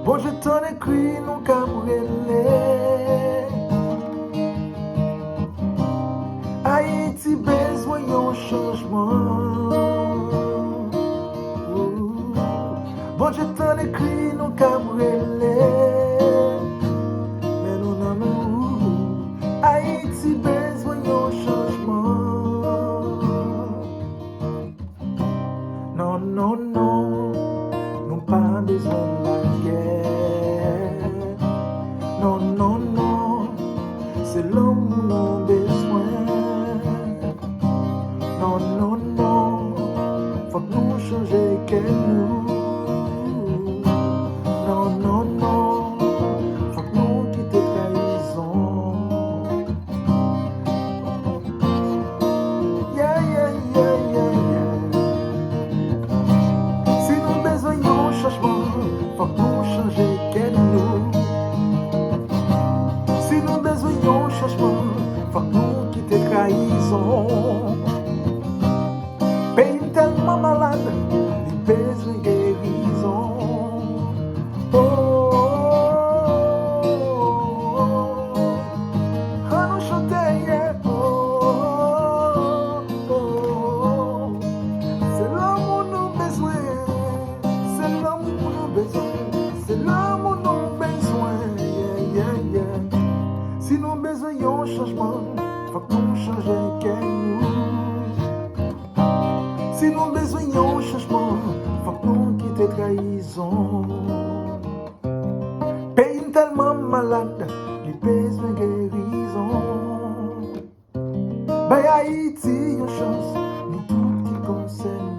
Bon, je t'en écris, non qu'à brûler. Haïti besoin d'un changement. Bon, je t'en écris, non qu'à brûler. Mais non, non, non. Haïti besoin d'un changement. Non, non, non. Nous pas besoin de la guerre. Non, non, non. C'est l'homme nous avons besoin. Non, non, non. Faut que nous changer que nous. Non, non, non. Faut que nous quitter trahison. Yeah, yeah, yeah, yeah, yeah. Si nous besoin d'un changement, faut que nous changer que nous. Si nous besoin d'un changement, faut que nous quitter trahison. Pays tellement malade, il besoin de guérison. Oh, oh, oh, oh, nous chanter, yeah. Oh, oh, oh, c'est l'amour nous besoin, c'est l'amour nous besoin, c'est l'amour nous besoin, yeah, yeah, yeah. Si nous besoin d'un changement, faut que nous changions que nous. Si nous besoin d'un changement, faut que nous quitter trahison. Pays tellement malade, il besoin de guérison. Bay Haïti, une chance, nous tout qui concerne.